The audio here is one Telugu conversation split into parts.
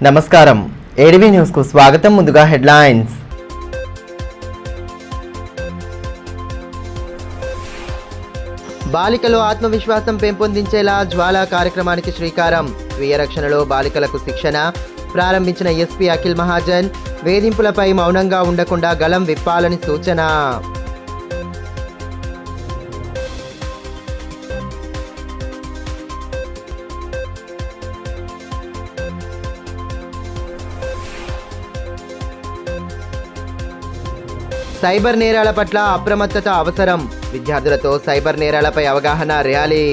నమస్కారం ఏడీవీ న్యూస్ కు స్వాగతం. ముందుగా హెడ్లైన్స్. బాలికలో ఆత్మవిశ్వాసం పెంపొందించేలా జ్వాలా కార్యక్రమానికి శ్రీకారం. స్వీయ రక్షణలో బాలికలకు శిక్షణ ప్రారంభించిన ఎస్పీ అఖిల్ మహాజన్. వేధింపులపై మౌనంగా ఉండకుండా గళం విప్పాలని సూచన. సైబర్ నేరాల పట్ల అప్రమత్తత అవసరం. విద్యార్థులతో సైబర్ నేరాలపై అవగాహన ర్యాలీ.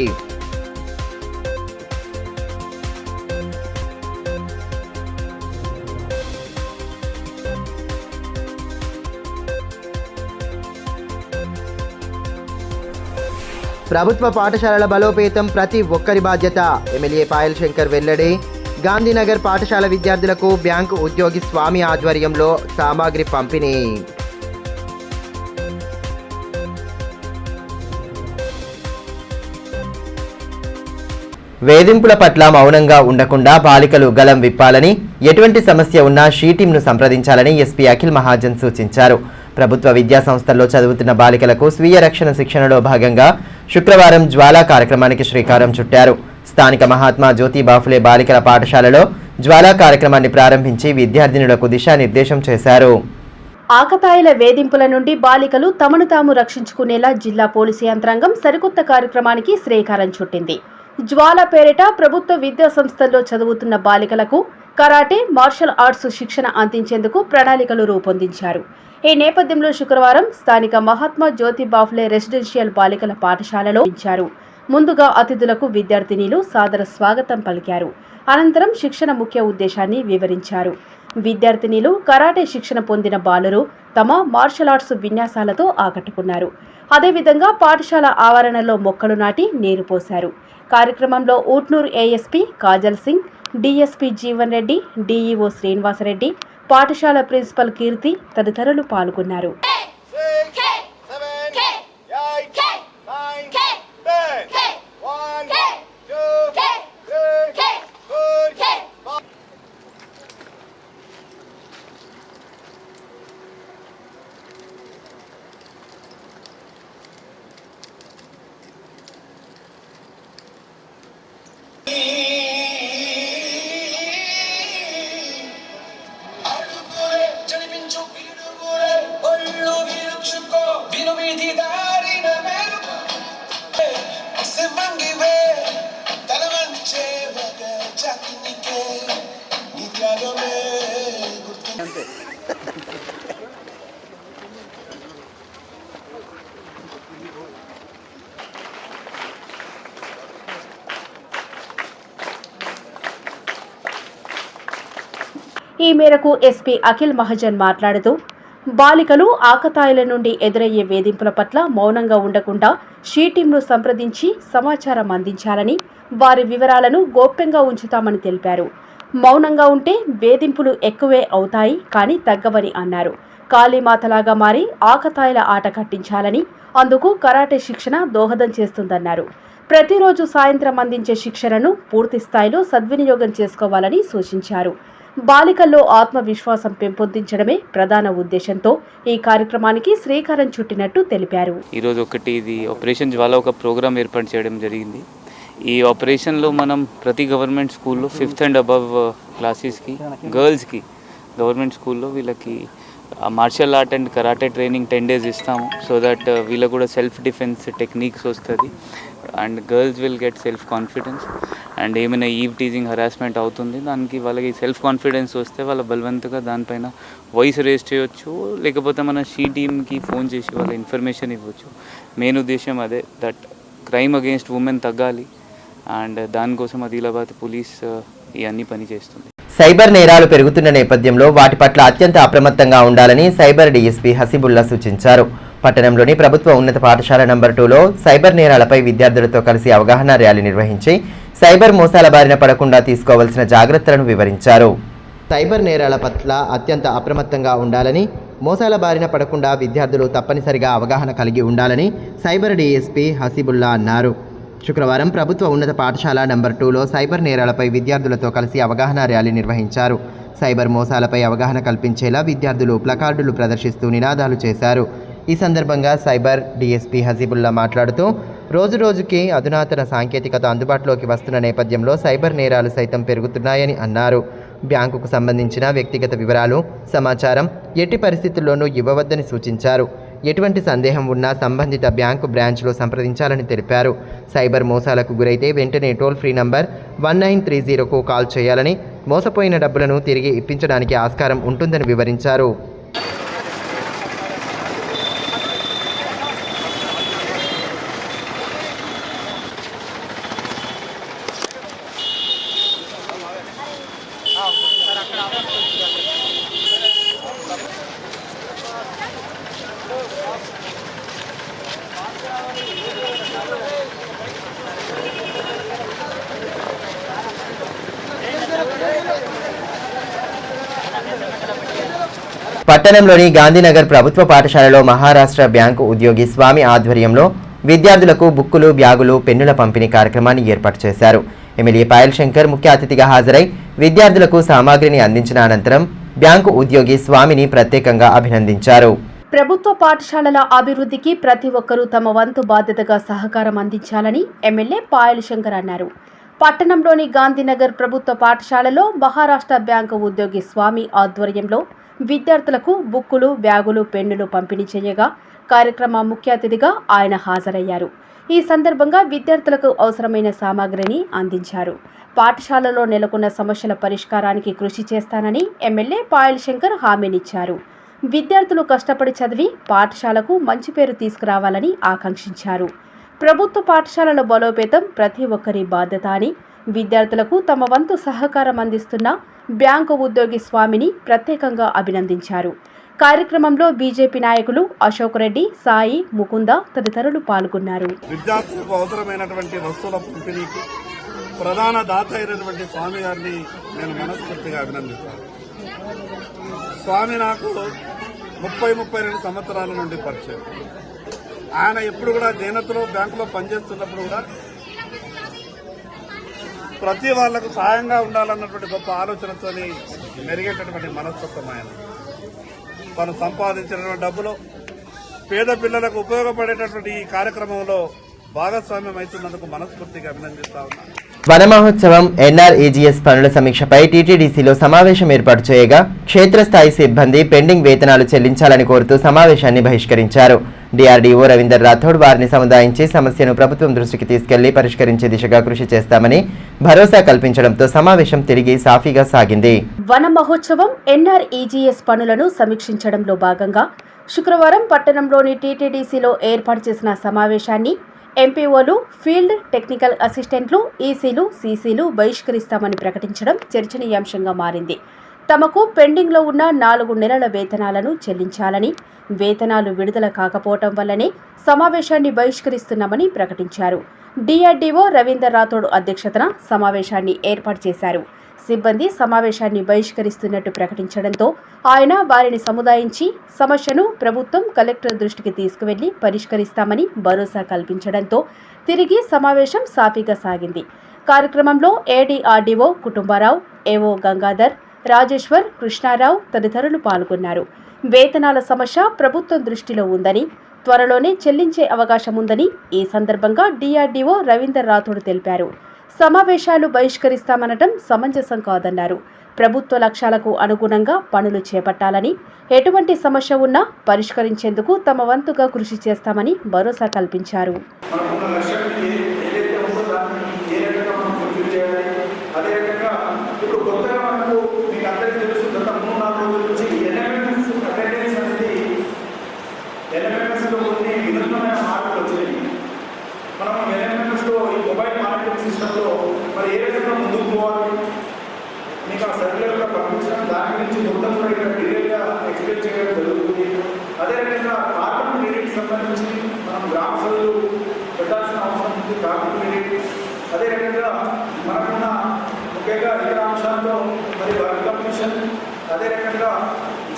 ప్రభుత్వ పాఠశాలల బలోపేతం ప్రతి ఒక్కరి బాధ్యత. ఎమ్మెల్యే పాయల్ శంకర్ వెల్లడి. గాంధీనగర్ పాఠశాల విద్యార్థులకు బ్యాంకు ఉద్యోగి స్వామి ఆధ్వర్యంలో సామాగ్రి పంపిణీ. వేధింపుల పట్ల మౌనంగా ఉండకుండా బాలికలు గళం విప్పాలని, ఎటువంటి సమస్య ఉన్నా షీ టీంను సంప్రదించాలని ఎస్పీ అఖిల్ మహాజన్ సూచించారు. ప్రభుత్వ విద్యా సంస్థల్లో చదువుతున్న బాలికలకు స్వీయ రక్షణ శిక్షణలో భాగంగా శుక్రవారం జ్వాలా కార్యక్రమానికి శ్రీకారం చుట్టారు. స్థానిక మహాత్మా జ్యోతిబాఫులే బాలికల పాఠశాలలో జ్వాలా కార్యక్రమాన్ని ప్రారంభించి విద్యార్థినులకు దిశానిర్దేశం చేశారు. ఆకతాయిల వేధింపుల నుండి బాలికలు తమను తాము రక్షించుకునేలా జిల్లా పోలీసు యంత్రాంగం సరికొత్త కార్యక్రమానికి శ్రీకారం చుట్టింది. జ్వాలా పేరిట ప్రభుత్వ విద్యా సంస్థల్లో చదువుతున్న బాలికలకు కరాటే, మార్షల్ ఆర్ట్స్ శిక్షణ అందించేందుకు ప్రణాళికలు రూపొందించారు. ఈ నేపథ్యంలో శుక్రవారం స్థానిక మహాత్మా జ్యోతిబాఫులే రెసిడెన్షియల్ బాలికల పాఠశాలలో ఇచ్చారు. ముందుగా అతిథులకు విద్యార్థినీలు సాదర స్వాగతం పలికారు. అనంతరం శిక్షణ ముఖ్య ఉద్దేశాన్ని వివరించారు. విద్యార్థినీలు కరాటే శిక్షణ పొందిన బాలురు తమ మార్షల్ ఆర్ట్స్ విన్యాసాలతో ఆకట్టుకున్నారు. అదేవిధంగా పాఠశాల ఆవరణలో మొక్కలు నాటి నీరు పోశారు. కార్యక్రమంలో Utnoor ASP Kajal Singh, DSP Jeevan Reddy, DEO Srinivasareddy, పాఠశాల ప్రిన్సిపల్ కీర్తి తదితరులు పాల్గొన్నారు. ఈ మేరకు ఎస్పీ అఖిల్ మహాజన్ మాట్లాడుతూ, బాలికలు ఆకతాయిల నుండి ఎదురయ్యే వేధింపుల పట్ల మౌనంగా ఉండకుండా షీ టీంను సంప్రదించి సమాచారం అందించాలని, వారి వివరాలను గోప్యంగా ఉంచుతామని తెలిపారు. మౌనంగా ఉంటే వేధింపులు ఎక్కువే అవుతాయి కానీ తగ్గవని అన్నారు. కాళీమాతలాగా మారి ఆకతాయిల ఆట కట్టించాలని, అందుకు కరాటే శిక్షణ దోహదం చేస్తుందన్నారు. ప్రతిరోజు సాయంత్రం అందించే శిక్షణను పూర్తి స్థాయిలో సద్వినియోగం చేసుకోవాలని సూచించారు. బాలికల్లో ఆత్మవిశ్వాసం పెంపొందించడమే ప్రధాన ఉద్దేశంతో ఈ కార్యక్రమానికి శ్రీకారం చుట్టినట్టు తెలిపారు. ఈరోజు ఇది ఆపరేషన్ జ్వాలా ఒక ప్రోగ్రామ్ ఏర్పాటు చేయడం జరిగింది. ఈ ఆపరేషన్లో మనం ప్రతి గవర్నమెంట్ స్కూల్లో 5th and above క్లాసెస్కి గర్ల్స్కి గవర్నమెంట్ స్కూల్లో వీళ్ళకి martial art and karate training 10 days ఇస్తాము. సో దట్ వీళ్ళకు కూడా సెల్ఫ్ డిఫెన్స్ టెక్నిక్స్ వస్తుంది and girls will get self confidence. And ఏమైనా ఈవ్ టీజింగ్ హరాస్మెంట్ అవుతుంది దానికి వాళ్ళకి సెల్ఫ్ కాన్ఫిడెన్స్ వస్తే వాళ్ళ బలవంతుగా దానిపైన వాయిస్ రేస్ చేయొచ్చు, లేకపోతే మన షీ టీమ్కి ఫోన్ చేసి వాళ్ళ ఇన్ఫర్మేషన్ ఇవ్వచ్చు. మెయిన్ ఉద్దేశం అదే, దట్ క్రైమ్ అగేన్స్ట్ ఉమెన్ తగ్గాలి అండ్ దానికోసం ఆదిలాబాద్ పోలీస్ ఇవన్నీ పనిచేస్తుంది. సైబర్ నేరాలు పెరుగుతున్న నేపథ్యంలో వాటి పట్ల అత్యంత అప్రమత్తంగా ఉండాలని సైబర్ డీఎస్పీ హసీబుల్లా సూచించారు. పట్టణంలోని ప్రభుత్వ ఉన్నత పాఠశాల నంబర్ 2లో సైబర్ నేరాలపై విద్యార్థులతో కలిసి అవగాహన ర్యాలీ నిర్వహించి సైబర్ మోసాల బారిన పడకుండా తీసుకోవాల్సిన జాగ్రత్తలను వివరించారు. సైబర్ నేరాల పట్ల అత్యంత అప్రమత్తంగా ఉండాలని, మోసాల బారిన పడకుండా విద్యార్థులు తప్పనిసరిగా అవగాహన కలిగి ఉండాలని సైబర్ డీఎస్పీ హసీబుల్లా అన్నారు. శుక్రవారం ప్రభుత్వ ఉన్నత పాఠశాల నంబర్ 2లో సైబర్ నేరాలపై విద్యార్థులతో కలిసి అవగాహన ర్యాలీ నిర్వహించారు. సైబర్ మోసాలపై అవగాహన కల్పించేలా విద్యార్థులు ప్లకార్డులు ప్రదర్శిస్తూ నినాదాలు చేశారు. ఈ సందర్భంగా సైబర్ డీఎస్పీ హజీబుల్లా మాట్లాడుతూ రోజురోజుకి అధునాతన సాంకేతికత అందుబాటులోకి వస్తున్న నేపథ్యంలో సైబర్ నేరాలు సైతం పెరుగుతున్నాయని అన్నారు. బ్యాంకుకు సంబంధించిన వ్యక్తిగత వివరాలు, సమాచారం ఎట్టి పరిస్థితుల్లోనూ ఇవ్వవద్దని సూచించారు. ఎటువంటి సందేహం ఉన్నా సంబంధిత బ్యాంకు బ్రాంచ్లో సంప్రదించాలని తెలిపారు. సైబర్ మోసాలకు గురైతే వెంటనే టోల్ ఫ్రీ నంబర్ 1930కు కాల్ చేయాలని, మోసపోయిన డబ్బులను తిరిగి ఇప్పించడానికి ఆస్కారం ఉంటుందని వివరించారు. పట్టణంలోని గాంధీనగర్ ప్రభుత్వ పాఠశాలలో మహారాష్ట్ర బ్యాంకు ఉద్యోగి స్వామి ఆధ్వర్యంలో విద్యార్థులకు బుక్కులు, బ్యాగులు, పెన్నుల పంపిణీ కార్యక్రమాన్ని ఏర్పాటు చేశారు. ఎమ్మెల్యే పాయల్ శంకర్ ముఖ్య అతిథిగా హాజరై విద్యార్థులకు సామాగ్రిని అందించిన అనంతరం బ్యాంకు ఉద్యోగి స్వామిని ప్రత్యేకంగా అభినందించారు. ప్రభుత్వ పాఠశాలల అభివృద్ధికి ప్రతి ఒక్కరూ తమ వంతు బాధ్యతగా సహకారం అందించాలని ఎమ్మెల్యే పాయల్ శంకర్ అన్నారు. పట్టణంలోని గాంధీనగర్ ప్రభుత్వ పాఠశాలలో మహారాష్ట్ర బ్యాంకు ఉద్యోగి స్వామి ఆధ్వర్యంలో విద్యార్థులకు బుక్కులు, బ్యాగులు, పెన్నులు పంపిణీ చేయగా కార్యక్రమ ముఖ్య అతిథిగా ఆయన హాజరయ్యారు. ఈ సందర్భంగా విద్యార్థులకు అవసరమైన సామాగ్రిని అందించారు. పాఠశాలలో నెలకొన్న సమస్యల పరిష్కారానికి కృషి చేస్తానని ఎమ్మెల్యే పాయల్ శంకర్ హామీనిచ్చారు. విద్యార్థులు కష్టపడి చదివి పాఠశాలకు మంచి పేరు తీసుకురావాలని ఆకాంక్షించారు. ప్రభుత్వ పాఠశాలల బలోపేతం ప్రతి ఒక్కరి బాధ్యత అని, విద్యార్థులకు తమ వంతు సహకారం అందిస్తున్న బ్యాంకు ఉద్యోగి స్వామిని ప్రత్యేకంగా అభినందించారు. కార్యక్రమంలో బీజేపీ నాయకులు అశోక్ రెడ్డి, సాయి, ముకుంద తదితరులు పాల్గొన్నారు. విద్యార్థులకు అవసరమైనటువంటి వస్తువుల పంపిణీకి ప్రధాన దాత అయినటువంటి స్వామి గారిని నేను మనస్ఫూర్తిగా అభినందిస్తాను. స్వామి నాకు 32 సంవత్సరాల నుండి పరిచయం. ఆయన ఎప్పుడు కూడా జైనత్లో బ్యాంకులో పనిచేస్తున్నప్పుడు కూడా ప్రతి వాళ్లకు సాయంగా ఉండాలన్నటువంటి గొప్ప ఆలోచనతో మెరిగేటటువంటి మనస్తత్వం ఆయన. తను సంపాదించినటువంటి డబ్బులో పేద పిల్లలకు ఉపయోగపడేటటువంటి ఈ కార్యక్రమంలో భాగస్వామ్యం అవుతున్నందుకు మనస్ఫూర్తిగా అభినందిస్తా ఉన్నాను. వన మహోత్సవం ఎన్ఆర్ఈజీఎస్ పనుల సమీక్షపై టీటీడీసీలో సమావేశం ఏర్పాటు చేయగా క్షేత్రస్థాయి సిబ్బంది పెండింగ్ వేతనాలు చెల్లించాలని కోరుతూ సమావేశాన్ని బహిష్కరించారు. డిఆర్డీఓ రవీందర్ రాథోడ్ వారిని సముదాయించి సమస్యను ప్రభుత్వం దృష్టికి తీసుకెళ్లి పరిష్కరించే దిశగా కృషి చేస్తామని భరోసా కల్పించడంతో సమావేశం తిరిగి సాఫీగా సాగింది. వన మహోత్సవం ఎన్ఆర్ఈజీఎస్ పనులను సమీక్షించడంలో భాగంగా శుక్రవారం పట్టణంలోని టీటీడీసీలో ఏర్పాటు చేసిన సమావేశాన్ని ఎంపీఓలు, ఫీల్డ్ టెక్నికల్ అసిస్టెంట్లు, ఈసీలు, సీసీలు బహిష్కరిస్తామని ప్రకటించడం చర్చనీయాంశంగా మారింది. తమకు పెండింగ్లో ఉన్న 4 నెలల వేతనాలను చెల్లించాలని, వేతనాలు విడుదల కాకపోవటం వల్లనే సమావేశాన్ని బహిష్కరిస్తున్నామని ప్రకటించారు. డిఆర్డీఓ రవీందర్ రాథోడ్ అధ్యక్షతన సమావేశాన్ని ఏర్పాటు చేశారు. సిబ్బంది సమావేశాన్ని బహిష్కరిస్తున్నట్టు ప్రకటించడంతో ఆయన వారిని సముదాయించి సమస్యను ప్రభుత్వం కలెక్టర్ దృష్టికి తీసుకువెళ్లి పరిష్కరిస్తామని భరోసా కల్పించడంతో తిరిగి సమావేశం సాఫీగా సాగింది. కార్యక్రమంలో ఏడీఆర్డీఓ కుటుంబరావు, ఏఓ గంగాధర్, రాజేశ్వర్, కృష్ణారావు తదితరులు పాల్గొన్నారు. వేతనాల సమస్య ప్రభుత్వం దృష్టిలో ఉందని, త్వరలోనే చెల్లించే అవకాశం ఉందని ఈ సందర్భంగా డిఆర్డీఓ రవీందర్ రాథోడ్ తెలిపారు. సమావేశాలు బహిష్కరిస్తామనటం సమంజసం కాదన్నారు. ప్రభుత్వ లక్ష్యాలకు అనుగుణంగా పనులు చేపట్టాలని, ఎటువంటి సమస్య ఉన్నా పరిష్కరించేందుకు తమ వంతుగా కృషి చేస్తామని భరోసా కల్పించారు. మీకు ఆ సర్క్యులర్గా పంపించడం, దాని గురించి మొత్తం కూడా ఇక్కడ డీటెయిల్గా ఎక్స్ప్లెయిన్ చేయడం జరుగుతుంది. అదేవిధంగా కార్బన్ క్రెడిట్ సంబంధించి మనం గ్రామ సభలు పెట్టాల్సిన అవసరం ఉంది. కార్బన్ క్రెడిట్ అదే రకంగా మనకున్న ముఖ్యంగా ఇతర అంశాల్లో మరి వర్క్ కమిషన్, అదే రకంగా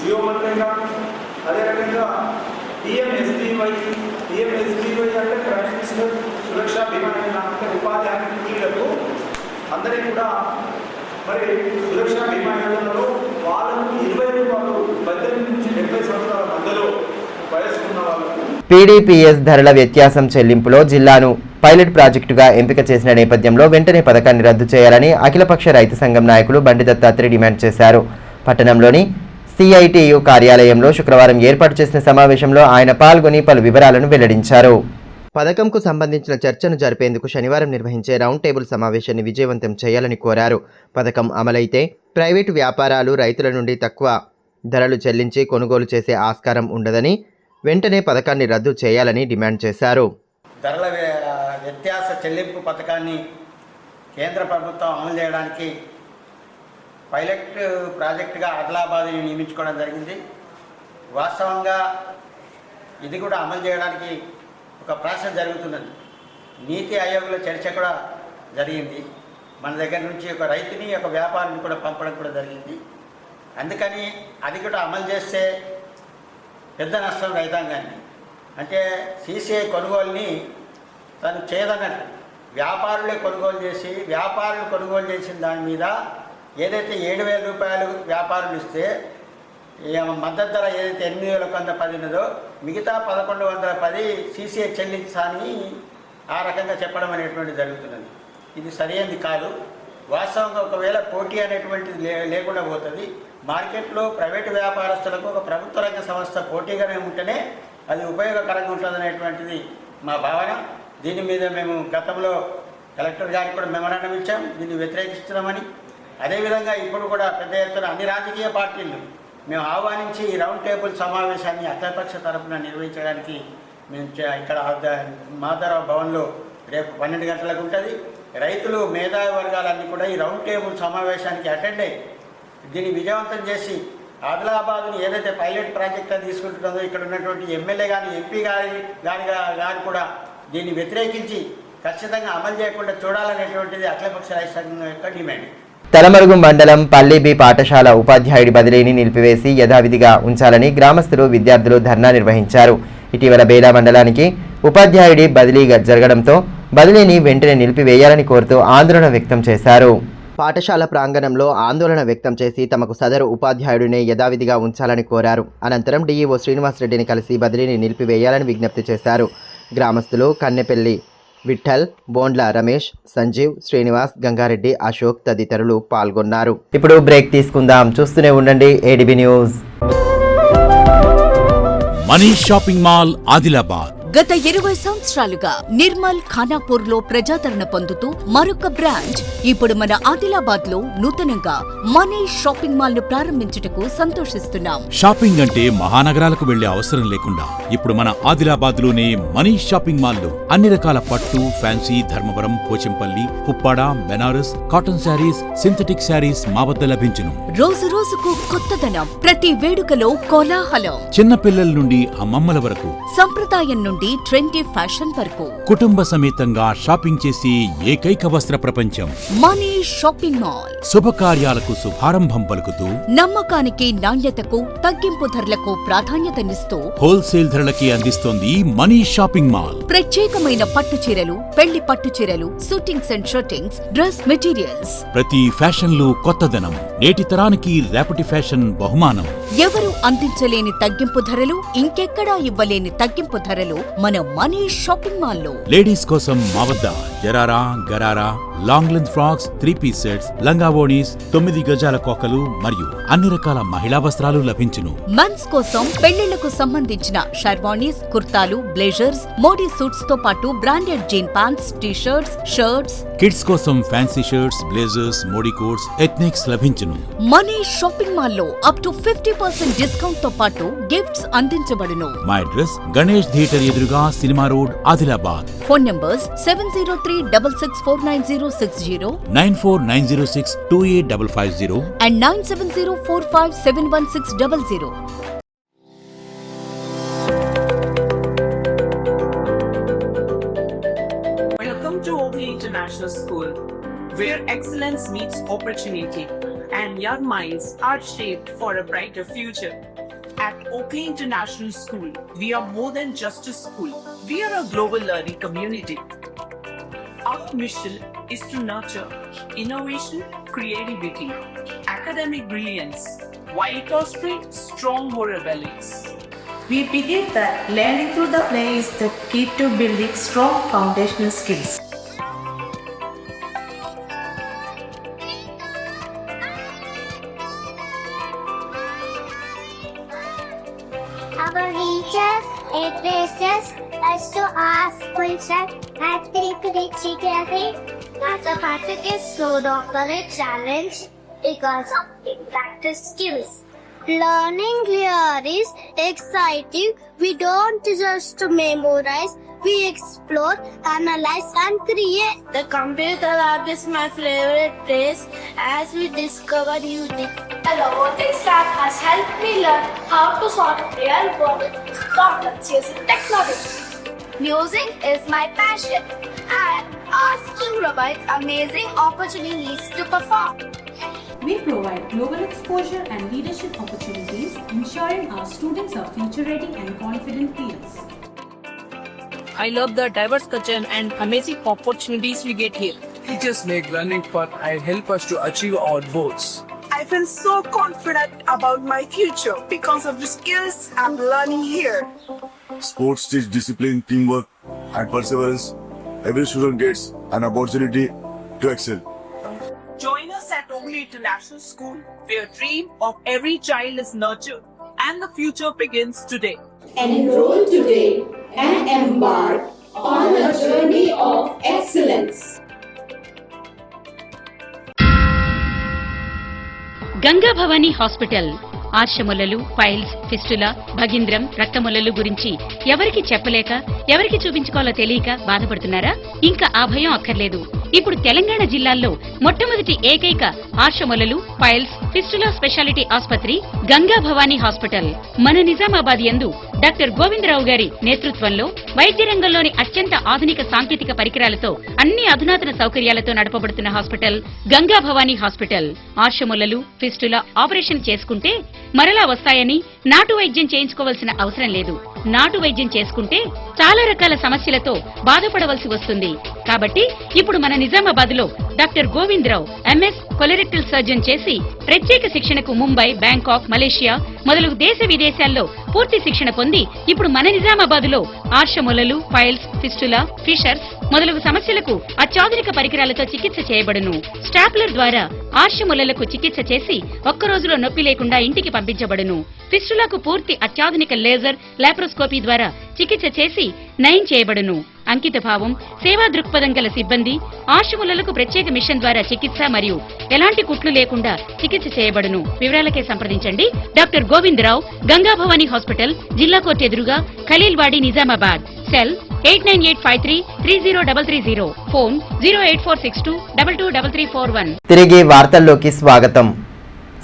జియో మంత్రిగా, అదే రకంగా పిఎంఎస్బీవై అంటే ప్రైమ్ మినిస్టర్ సురక్షా బీమా యోజన అంటే ఉపాధి హామీ కూలీలకు అందరికీ కూడా మరి సురక్షా బీమా యోజనలో వాళ్ళకు 20 రూపాయలు 18 నుంచి 70 సంవత్సరాల మధ్యలో వయసు ఉన్న వాళ్ళకు పీడీపీఎస్ ధరల వ్యత్యాసం చెల్లింపులో జిల్లాను పైలట్ ప్రాజెక్టుగా ఎంపిక చేసిన నేపథ్యంలో వెంటనే పథకాన్ని రద్దు చేయాలని అఖిలపక్ష రైతు సంఘం నాయకులు బండి దత్తాత్రి డిమాండ్ చేశారు. పట్టణంలోని సిఐటియు కార్యాలయంలో శుక్రవారం ఏర్పాటు చేసిన సమావేశంలో ఆయన పాల్గొని పలు వివరాలను వెల్లడించారు. పథకంకు సంబంధించిన చర్చను జరిపేందుకు శనివారం నిర్వహించే రౌండ్ టేబుల్ సమావేశాన్ని విజయవంతం చేయాలని కోరారు. పథకం అమలైతే ప్రైవేటు వ్యాపారాలు రైతుల నుండి తక్కువ ధరలు చెల్లించి కొనుగోలు చేసే ఆస్కారం ఉండదని, వెంటనే పథకాన్ని రద్దు చేయాలని డిమాండ్ చేశారు. ధరల వ్యత్యాస చెల్లింపు పథకాన్ని కేంద్ర ప్రభుత్వం అమలు చేయడానికి పైలట్ ప్రాజెక్టుగా ఆదిలాబాద్ని నియమించుకోవడం జరిగింది. వాస్తవంగా ఇది కూడా అమలు చేయడానికి ఒక ప్రాసెస్ జరుగుతున్నది. నీతి ఆయోగ్లో చర్చ కూడా జరిగింది. మన దగ్గర నుంచి ఒక రైతుని ఒక వ్యాపారిని కూడా పంపడం కూడా జరిగింది. అందుకని అది కూడా అమలు చేస్తే పెద్ద నష్టం రైతాంగాన్ని. అంటే సీసీఐ కొనుగోలుని తను చేయదన్నట్టు వ్యాపారులే కొనుగోలు చేసి వ్యాపారులు కొనుగోలు చేసిన దాని మీద ఏదైతే 7,000 రూపాయలు వ్యాపారులు ఇస్తే మద్దతు ధర ఏదైతే 8,110 ఉన్నదో మిగతా 1,110 సీసీఐ చెల్లించాలని ఆ రకంగా చెప్పడం అనేటువంటిది జరుగుతున్నది. ఇది సరైనది కాదు. వాస్తవంగా ఒకవేళ పోటీ అనేటువంటిది లేకుండా పోతుంది. మార్కెట్లో ప్రైవేటు వ్యాపారస్తులకు ఒక ప్రభుత్వ రంగ సంస్థ పోటీగానే ఉంటేనే అది ఉపయోగకరంగా ఉంటుంది అనేటువంటిది మా భావన. దీని మీద మేము గతంలో కలెక్టర్ గారికి కూడా మెమరాండం ఇచ్చాం, దీన్ని వ్యతిరేకిస్తున్నామని. అదేవిధంగా ఇప్పుడు కూడా పెద్ద ఎత్తున అన్ని రాజకీయ పార్టీలు మేము ఆహ్వానించి ఈ రౌండ్ టేబుల్ సమావేశాన్ని అఖిలపక్ష తరఫున నిర్వహించడానికి మేము ఇక్కడ మాధవరావు భవన్లో రేపు 12 గంటలకు ఉంటుంది. రైతులు మేధావి వర్గాలన్నీ కూడా ఈ రౌండ్ టేబుల్ సమావేశానికి అటెండ్ అయ్యి దీన్ని విజయవంతం చేసి ఆదిలాబాద్ని ఏదైతే పైలట్ ప్రాజెక్టుగా తీసుకుంటుందో ఇక్కడ ఉన్నటువంటి ఎమ్మెల్యే కానీ ఎంపీ గారు కూడా దీన్ని వ్యతిరేకించి ఖచ్చితంగా అమలు చేయకుండా చూడాలనేటువంటిది అఖిలపక్ష రైతు సంఘం యొక్క డిమాండ్. తలమరుగు మండలం పల్లిబి పాఠశాల ఉపాధ్యాయుడి బదిలీని నిలిపివేసి యథావిధిగా ఉంచాలని గ్రామస్తులు విద్యార్థులు ధర్నా నిర్వహించారు. ఇటీవల బేలా మండలానికి ఉపాధ్యాయుడి బదిలీ జరగడంతో బదిలీని వెంటనే నిలిపివేయాలని కోరుతూ ఆందోళన వ్యక్తం చేశారు. పాఠశాల ప్రాంగణంలో ఆందోళన వ్యక్తం చేసి తమకు సదరు ఉపాధ్యాయుడినే యథావిధిగా ఉంచాలని కోరారు. అనంతరం డీఈఓ శ్రీనివాసరెడ్డిని కలిసి బదిలీని నిలిపివేయాలని విజ్ఞప్తి చేశారు. గ్రామస్తులు కన్నెపల్లి విఠల్, బోండ్ల రమేష్, సంజీవ్, శ్రీనివాస్, గంగారెడ్డి, అశోక్ తదితరులు పాల్గొన్నారు. ఇప్పుడు బ్రేక్ తీసుకుందాం. చూస్తూనే ఉండండి ADB news. Manish shopping mall Adilabad గత 20 సంవత్సరాలుగా నిర్మల్ ఖానాపూర్ లో ప్రజాదరణ పొందుతూ మరొక బ్రాంచ్ ఇప్పుడు మన ఆదిలాబాద్ లో నూతనంగా మనీష్ షాపింగ్ మాల్ ను ప్రారంభించుటకు సంతోషిస్తున్నాం. షాపింగ్ అంటే మహానగరాలకు వెళ్లే అవసరం లేకుండా ఇప్పుడు మన ఆదిలాబాద్ లోనే మనీష్ షాపింగ్ మాల్ లో అన్ని రకాల పట్టు, fancy, Dharmavaram, Pochampally, Uppada, Banaras, cotton sarees, synthetic sarees మా వద్ద లభించును. రోజు రోజుకు కొత్తదనం, ప్రతి వేడుకలో కోలాహలం. చిన్న పిల్లల నుండి అమ్మమ్మల వరకు, సంప్రదాయం నుండి ట్రెండీ ఫ్యాషన్ వరకు కుటుంబ సమేతంగా షాపింగ్ చేసి ఏకైక వస్త్ర ప్రపంచం మనీష్ షాపింగ్ మాల్. శుభకార్యాలకు శుభారంభం పలుకుతూ, నమ్మకానికి, నాణ్యతకు, తగ్గింపు ధరలకు ప్రాధాన్యతనిస్తూ హోల్సేల్ ధరలకి అందిస్తోంది మనీష్ షాపింగ్ మాల్. ప్రత్యేకమైన పట్టు చీరలు, పెళ్లి పట్టు చీరలు, shootings and shirtings, dress materials. ప్రతి ఫ్యాషన్ లో కొత్తదనం, నేటి తరానికి రేపటి ఫ్యాషన్ బహుమానం. ఎవరు అందించలేని తగ్గింపు ధరలు, ఇంకెక్కడా ఇవ్వలేని తగ్గింపు ధరలు మన మనీష్ షాపింగ్ మాల్ లో. లేడీస్ కోసం మా వద్ద sharara, gharara, long length frocks, 3-piece sets, లంగావోణీస్, 9 గజాల కోకలు మరియు అన్ని రకాల మహిళా వస్త్రాలు లభించును. మెన్స్ కోసం పెళ్లిళ్లకు సంబంధించిన షర్వాణీస్, కుర్తాలు, బ్లేజర్స్, మోడీ సూట్స్ తో పాటు branded jean pants, t-shirts, shirts. Kids కోసం fancy shirts, blazers, Modi coats, ethnics లభించును. మనీష్ షాపింగ్ మాల్ లో అప్ టు 50% డిస్కౌంట్ తో పాటు గిఫ్ట్స్ అందించబడును. మా అడ్రస్ గణేష్ థియేటర్ ఎదురుగా, cinema road, Adilabad. Phone numbers 703-6649-060, 9490628550 and 9704571600. Welcome to Oakley International School, where excellence meets opportunity and young minds are shaped for a brighter future. At Oakley International School, we are more than just a school. We are a global learning community. Our mission is to nurture innovation, creativity, academic brilliance, while fostering strong moral values. We believe that learning through the play is the key to building strong foundational skills. Our teachers encourage us to ask questions and think critically. Mathematics is no longer a challenge because of practice skills. Learning here is exciting. We don't just memorize, we explore, analyze and create. The computer lab is my favorite place as we discover new things. The robotics lab has helped me learn how to solve real world problems using technology. Music is my passion and asking robots amazing opportunities to perform. We provide global exposure and leadership opportunities, ensuring our students are future-ready and confident peers. I love the diverse culture and amazing opportunities we get here. Teachers make learning fun and help us to achieve our goals. I feel so confident about my future because of the skills I'm learning here. Sports teach discipline, teamwork, and perseverance. Every student gets an opportunity to excel. Join us at Ogli International School, where dream of every child is nurtured and the future begins today. Enroll today and embark on a journey of excellence. Ganga Bhavani hospital ఆర్షములలు, పైల్స్, ఫిస్టులా, భగింద్రం, రక్తములలు గురించి ఎవరికి చెప్పలేక ఎవరికి చూపించుకోవాలో తెలియక బాధపడుతున్నారా? ఇంకా ఆ భయం అక్కర్లేదు. ఇప్పుడు తెలంగాణ జిల్లాల్లో మొట్టమొదటి ఏకైక ఆర్షములలు, పైల్స్, ఫిస్టులా స్పెషాలిటీ ఆసుపత్రి గంగా భవానీ హాస్పిటల్ మన నిజామాబాద్ యందు డాక్టర్ గోవిందరావు గారి నేతృత్వంలో వైద్య రంగంలోని అత్యంత ఆధునిక సాంకేతిక పరికరాలతో అన్ని అధునాతన సౌకర్యాలతో నడపబడుతున్న హాస్పిటల్ గంగా భవానీ హాస్పిటల్. ఆర్షములలు, ఫిస్టులా ఆపరేషన్ చేసుకుంటే మరలా వస్తాయని నాటు వైద్యం చేయించుకోవాల్సిన అవసరం లేదు. నాటు వైద్యం చేసుకుంటే చాలా రకాల సమస్యలతో బాధపడవలసి వస్తుంది. కాబట్టి ఇప్పుడు మన నిజామాబాద్ లో doctor Govindarao MS colorectal surgeon చేసి ప్రత్యేక శిక్షణకు ముంబై, బ్యాంకాక్, మలేషియా మొదలగు దేశ విదేశాల్లో పూర్తి శిక్షణ పొంది ఇప్పుడు మన నిజామాబాద్ లో ఆర్షములలు, పైల్స్, ఫిస్టులా, ఫిషర్స్ మొదలగు సమస్యలకు అత్యాధునిక పరికరాలతో చికిత్స చేయబడును. స్టాప్లర్ ద్వారా ఆర్షములలకు చికిత్స చేసి ఒక్క రోజులో నొప్పి లేకుండా ఇంటికి పంపించబడును. ఫిస్టులాకు పూర్తి అత్యాధునిక లేజర్, లాప్రోస్కోపీ ద్వారా చికిత్స చేసి నయం చేయబడును. అంకిత భావం, సేవా దృక్పథం గల సిబ్బంది, ఆర్షములలకు ప్రత్యేక మిషన్ ద్వారా చికిత్స మరియు ఎలాంటి కుట్లు లేకుండా చికిత్స చేయబడును. వివరాలకే సంప్రదించండి డాక్టర్ గోవిందరావు, గంగా భవానీ హాస్పిటల్, జిల్లా కోర్టు ఎదురుగా, ఖలీల్వాడి, నిజామాబాద్. సెల్ 8985330330. ఫోన్ 08462223341. తిరిగి వార్తల్లోకి స్వాగతం.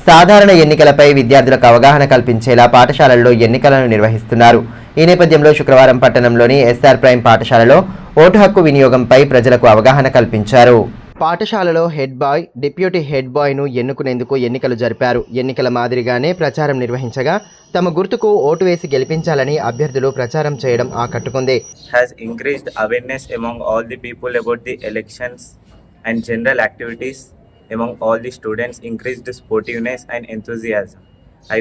సాధారణ ఎన్నికలపై విద్యార్థులకు అవగాహన కల్పించేలా పాఠశాలల్లో ఎన్నికలను నిర్వహిస్తున్నారు. ఈ నేపథ్యంలో శుక్రవారం పట్టణంలోని ఎస్ఆర్ ప్రైమ్ పాఠశాలలో ఓటు హక్కు వినియోగంపై ప్రజలకు అవగాహన కల్పించారు. పాఠశాలలో హెడ్ బాయ్, డిప్యూటీ హెడ్ బాయ్ను ఎన్నుకునేందుకు ఎన్నికలు జరిపారు. ఎన్నికల మాదిరిగానే ప్రచారం నిర్వహించగా తమ గుర్తుకు ఓటు వేసి గెలిపించాలని అభ్యర్థులు ప్రచారం చేయడం ఆకట్టుకుంది. has increased awareness among all the people about the elections and general activities among all the students, increased sportiveness and enthusiasm. I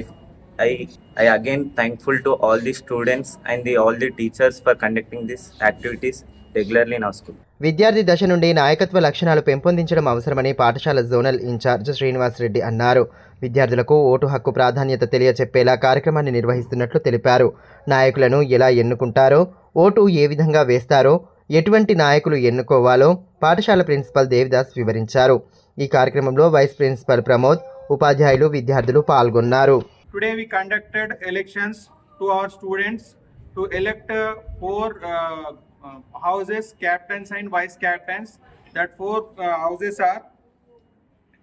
again thankful to all the students and all the teachers for conducting these activities regularly in our school. విద్యార్థి దశ నుండి నాయకత్వ లక్షణాలు పెంపొందించడం అవసరమని పాఠశాల జోనల్ ఇన్ఛార్జ్ శ్రీనివాస్ రెడ్డి అన్నారు. విద్యార్థులకు ఓటు హక్కు ప్రాధాన్యత తెలియచెప్పేలా కార్యక్రమాన్ని నిర్వహిస్తున్నట్లు తెలిపారు. నాయకులను ఎలా ఎన్నుకుంటారో, ఓటు ఏ విధంగా వేస్తారో, ఎటువంటి నాయకులు ఎన్నుకోవాలో పాఠశాల ప్రిన్సిపల్ దేవిదాస్ వివరించారు. ఈ కార్యక్రమంలో వైస్ ప్రిన్సిపల్ ప్రమోద్, ఉపాధ్యాయులు, విద్యార్థులు పాల్గొన్నారు. Today we conducted elections to our students to elect 4 houses, captains and vice captains. That 4 houses are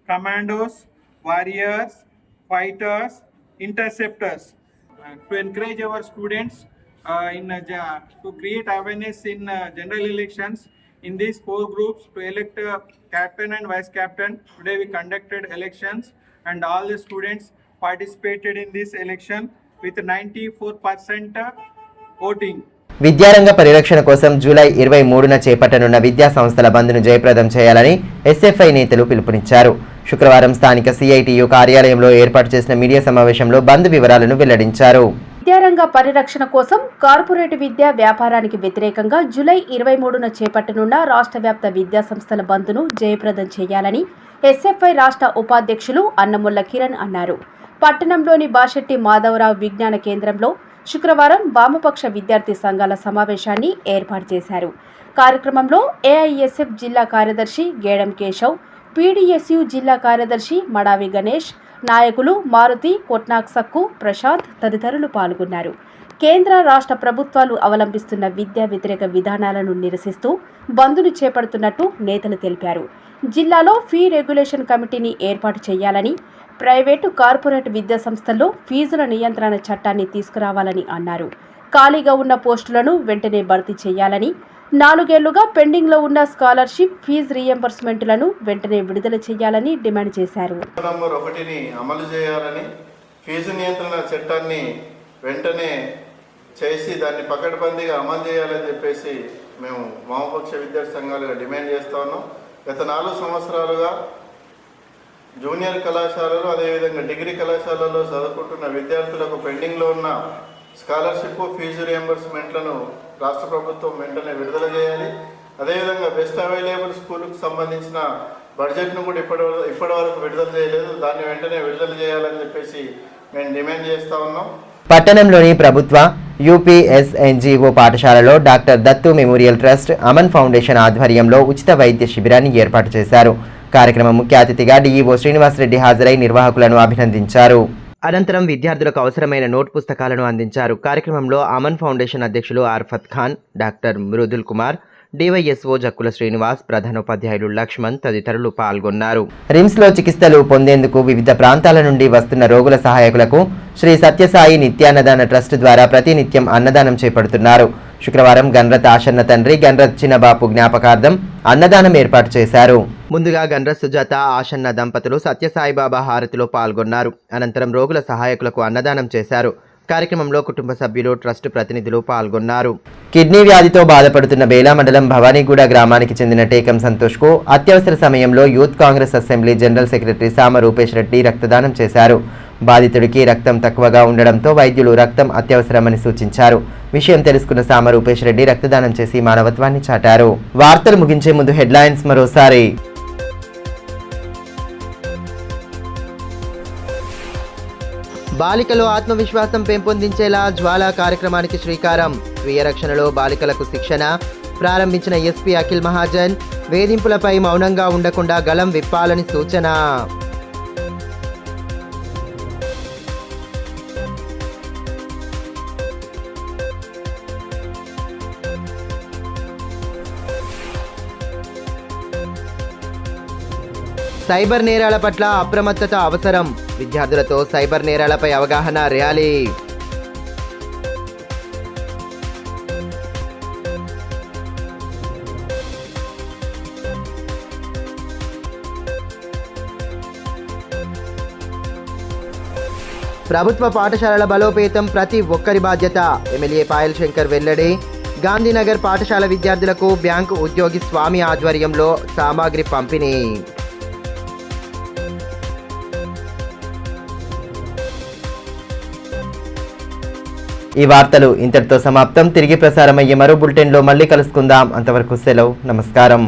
commandos, warriors, fighters, interceptors. To encourage our students to create awareness in general elections in these 4 groups to elect captain and vice captain. Today we conducted elections and all the students participated in this election with 94% voting. విద్యారంగ పరిరక్షణ కోసం జూలై 23న చేపట్టనున్న విద్యా సంస్థల బంద్ను జయప్రదం చేయాలని ఎస్ఎఫ్ఐ నేతలు పిలుపునిచ్చారు. శుక్రవారం స్థానిక సిఐటియు కార్యాలయంలో ఏర్పాటు చేసిన మీడియా సమావేశంలో బంద్ వివరాలను వెల్లడించారు. విద్యారంగ పరిరక్షణ కోసం కార్పొరేట్ విద్యా వ్యాపారానికి వ్యతిరేకంగా జూలై 23న చేపట్టనున్న రాష్ట్ర వ్యాప్త విద్యా సంస్థల బంద్ను జయప్రదం చేయాలని ఎస్ఎఫ్ఐ రాష్ట్ర ఉపాధ్యక్షులు అన్నముల్ల కిరణ్ అన్నారు. పట్టణంలోని బాషెట్టి మాధవరావు విజ్ఞాన కేంద్రంలో శుక్రవారం వామపక్ష విద్యార్థి సంఘాల సమావేశాన్ని ఏర్పాటు చేశారు. కార్యక్రమంలో ఏఐఎస్ఎఫ్ జిల్లా కార్యదర్శి గేడం కేశవ్, పీడీఎస్యు జిల్లా కార్యదర్శి మడావి గణేష్, నాయకులు మారుతి, కొట్నాక్ సక్కు, ప్రశాంత్ తదితరులు పాల్గొన్నారు. కేంద్ర రాష్ట్ర ప్రభుత్వాలు అవలంబిస్తున్న విద్యా వ్యతిరేక విధానాలను నిరసిస్తూ బంద్ను చేపడుతున్నట్టు నేతలు తెలిపారు. జిల్లాలో ఫీ రెగ్యులేషన్ కమిటీని ఏర్పాటు చేయాలని, ప్రైవేటు కార్పొరేట్ విద్యా సంస్థల్లో ఫీజుల నియంత్రణ చట్టాన్ని తీసుకురావాలని అన్నారు. ఖాళీగా ఉన్న పోస్టులను వెంటనే భర్తీ చేయాలని, 4 ఏళ్లుగా పెండింగ్లో ఉన్న స్కాలర్షిప్ ఫీజు రీఎంబర్స్మెంట్లను వెంటనే విడుదల చేయాలని డిమాండ్ చేశారు. నంబర్ 1ని అమలు చేయాలని, ఫీజు నియంత్రణ చట్టాన్ని వెంటనే చేసి దాన్ని పకడ్బందీగా అమలు చేయాలని చెప్పేసి మేము వామపక్ష విద్యార్థి సంఘాలుగా డిమాండ్ చేస్తా ఉన్నాం. గత 4 సంవత్సరాలుగా జూనియర్ కళాశాలలు అదేవిధంగా డిగ్రీ కళాశాలలో చదువుకుంటున్న విద్యార్థులకు పెండింగ్లో ఉన్న స్కాలర్షిప్ ఫీజు రియంబర్స్మెంట్లను రాష్ట్ర ప్రభుత్వం వెంటనే విడుదల చేయాలి. అదేవిధంగా బెస్ట్ అవైలబుల్ స్కూల్కు సంబంధించిన బడ్జెట్ను కూడా ఇప్పటి వరకు విడుదల చేయలేదు. దాన్ని వెంటనే విడుదల చేయాలని చెప్పేసి మేము డిమాండ్ చేస్తూ ఉన్నాం. పట్టణంలోని ప్రభుత్వ యూపీఎస్ఎన్జీఓ పాఠశాలలో doctor Dattu memorial trust, Aman foundation ఆధ్వర్యంలో ఉచిత వైద్య శిబిరాన్ని ఏర్పాటు చేశారు. కార్యక్రమం ముఖ్య అతిథిగా డీఈఓ శ్రీనివాసరెడ్డి హాజరై నిర్వాహకులను అభినందించారు. అనంతరం విద్యార్థులకు అవసరమైన నోట్ పుస్తకాలను అందించారు. కార్యక్రమంలో అమన్ ఫౌండేషన్ అధ్యక్షులు ఆర్ఫత్ ఖాన్, డాక్టర్ మృదుల్ కుమార్, డివైఎస్ఓ జక్కుల శ్రీనివాస్, ప్రధానోపాధ్యాయులు లక్ష్మణ్ తదితరులు పాల్గొన్నారు. రిమ్స్లో చికిత్సలు పొందేందుకు వివిధ ప్రాంతాల నుండి వస్తున్న రోగుల సహాయకులకు శ్రీ సత్యసాయి నిత్యాన్నదాన ట్రస్ట్ ద్వారా ప్రతినిత్యం అన్నదానం చేపడుతున్నారు. శుక్రవారం గన్రత్ ఆశన్న తండ్రి గన్రత్ చిన్నబాపు జ్ఞాపకార్థం అన్నదానం ఏర్పాటు చేశారు. ముందుగా గన్రత్ సుజాత ఆశన్న దంపతులు సత్యసాయిబాబా హారతిలో పాల్గొన్నారు. అనంతరం రోగుల సహాయకులకు అన్నదానం చేశారు. కార్యక్రమంలో కుటుంబ సభ్యులు, ట్రస్ట్ ప్రతినిధులు పాల్గొన్నారు. కిడ్నీ వ్యాధితో బాధపడుతున్న బేలా మండలం భవానీగూడ గ్రామానికి చెందిన టేకం సంతోష్కు అత్యవసర సమయంలో youth Congress assembly general secretary సామ రూపేష్ రెడ్డి రక్తదానం చేశారు. బాధితుడికి రక్తం తక్కువగా ఉండడంతో వైద్యులు రక్తం అత్యవసరమని సూచించారు. విషయం తెలుసుకున్న సామ రూపేష్ రెడ్డి రక్తదానం చేసి మానవత్వాన్ని చాటారు. వార్తలు ముగించే ముందు హెడ్లైన్స్ మరోసారి. బాలికలో ఆత్మవిశ్వాసం పెంపొందించేలా జ్వాలా కార్యక్రమానికి శ్రీకారం. స్వీయ రక్షణలో బాలికలకు శిక్షణ ప్రారంభించిన ఎస్పీ అఖిల్ మహాజన్. వేధింపులపై మౌనంగా ఉండకుండా గళం విప్పాలని సూచన. సైబర్ నేరాల పట్ల అప్రమత్తత అవసరం. విద్యార్థులతో సైబర్ నేరాలపై అవగాహన ర్యాలీ. ప్రభుత్వ పాఠశాలల బలోపేతం ప్రతి ఒక్కరి బాధ్యత. ఎమ్మెల్యే పాయల్ శంకర్ వెల్లడి. గాంధీనగర్ పాఠశాల విద్యార్థులకు బ్యాంకు ఉద్యోగి స్వామి ఆధ్వర్యంలో సామాగ్రి పంపిణీ. ఈ వార్తలు ఇంతటితో సమాప్తం. తిరిగి ప్రసారమయ్యే మరో బులెటిన్లో మళ్ళీ కలుసుకుందాం. అంతవరకు సెలవు. నమస్కారం.